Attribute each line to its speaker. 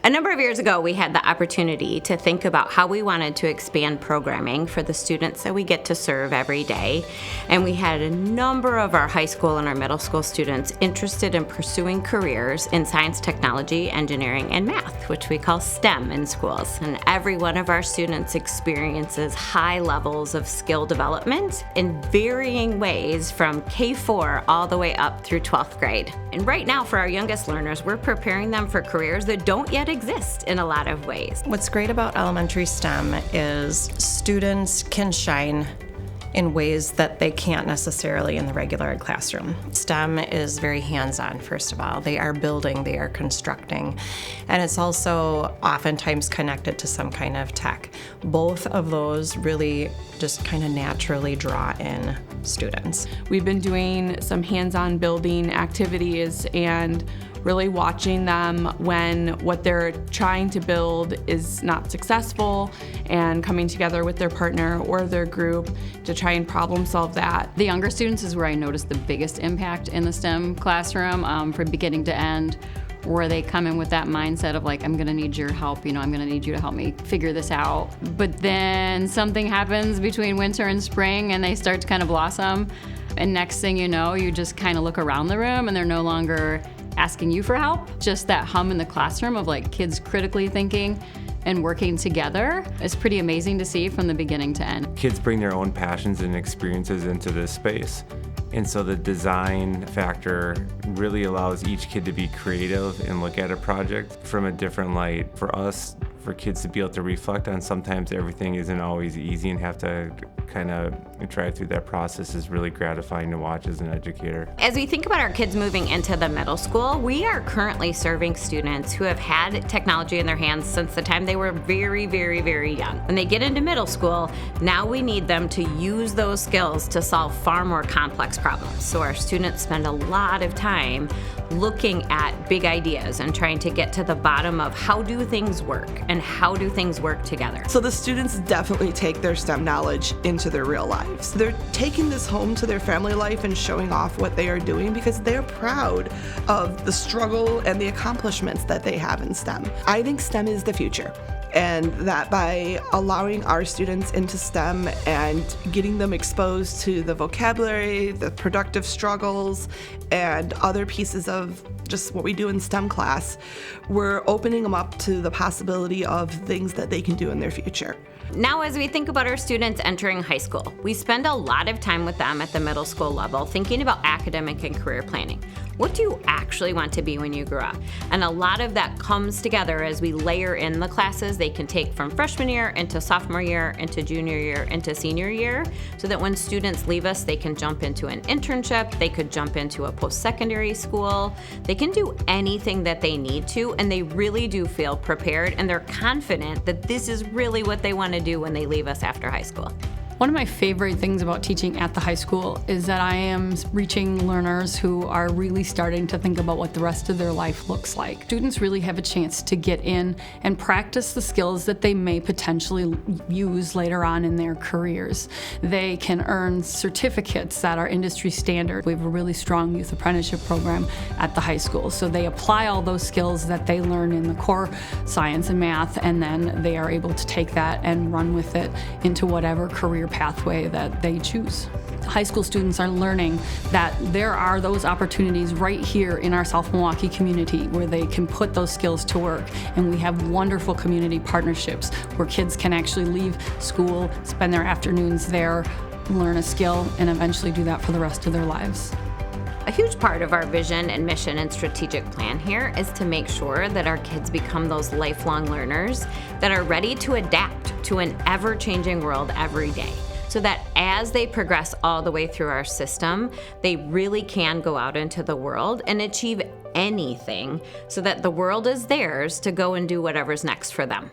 Speaker 1: A number of years ago, we had the opportunity to think about how we wanted to expand programming for the students that we get to serve every day. And we had a number of our high school and our middle school students interested in pursuing careers in science, technology, engineering, and math, which we call STEM in schools. And every one of our students experiences high levels of skill development in varying ways from K-4 all the way up through 12th grade. And right now, for our youngest learners, we're preparing them for careers that don't yet exist in a lot of ways.
Speaker 2: What's great about elementary STEM is students can shine in ways that they can't necessarily in the regular ed classroom. STEM is very hands-on, first of all. They are building, they are constructing, and it's also oftentimes connected to some kind of tech. Both of those really just kind of naturally draw in students.
Speaker 3: We've been doing some hands-on building activities and really watching them when what they're trying to build is not successful and coming together with their partner or their group to try and problem solve that.
Speaker 4: The younger students is where I noticed the biggest impact in the STEM classroom from beginning to end, where they come in with that mindset of like, I'm gonna need your help, I'm gonna need you to help me figure this out. But then something happens between winter and spring and they start to kind of blossom. And next thing you know, you just kind of look around the room and they're no longer asking you for help. Just that hum in the classroom of like kids critically thinking and working together is pretty amazing to see from the beginning to end.
Speaker 5: Kids bring their own passions and experiences into this space. And so the design factor really allows each kid to be creative and look at a project from a different light. For us, for kids to be able to reflect on sometimes everything isn't always easy and have to kind of try through that process is really gratifying to watch as an educator.
Speaker 1: As we think about our kids moving into the middle school, we are currently serving students who have had technology in their hands since the time they were very, very, very young. When they get into middle school, now we need them to use those skills to solve far more complex problems. So our students spend a lot of time looking at big ideas and trying to get to the bottom of how do things work and how do things work together.
Speaker 6: So the students definitely take their STEM knowledge into their real lives. They're taking this home to their family life and showing off what they are doing because they're proud of the struggle and the accomplishments that they have in STEM. I think STEM is the future. And that by allowing our students into STEM and getting them exposed to the vocabulary, the productive struggles, and other pieces of just what we do in STEM class, we're opening them up to the possibility of things that they can do in their future.
Speaker 1: Now, as we think about our students entering high school, we spend a lot of time with them at the middle school level thinking about academic and career planning. What do you actually want to be when you grow up? And a lot of that comes together as we layer in the classes they can take from freshman year into sophomore year, into junior year, into senior year, so that when students leave us, they can jump into an internship, they could jump into a post-secondary school, they can do anything that they need to, and they really do feel prepared and they're confident that this is really what they want to do when they leave us after high school.
Speaker 7: One of my favorite things about teaching at the high school is that I am reaching learners who are really starting to think about what the rest of their life looks like. Students really have a chance to get in and practice the skills that they may potentially use later on in their careers. They can earn certificates that are industry standard. We have a really strong youth apprenticeship program at the high school, so they apply all those skills that they learn in the core science and math, and then they are able to take that and run with it into whatever career pathway that they choose. High school students are learning that there are those opportunities right here in our South Milwaukee community where they can put those skills to work, and we have wonderful community partnerships where kids can actually leave school, spend their afternoons there, learn a skill, and eventually do that for the rest of their lives.
Speaker 1: A huge part of our vision and mission and strategic plan here is to make sure that our kids become those lifelong learners that are ready to adapt to an ever-changing world every day, so that as they progress all the way through our system, they really can go out into the world and achieve anything so that the world is theirs to go and do whatever's next for them.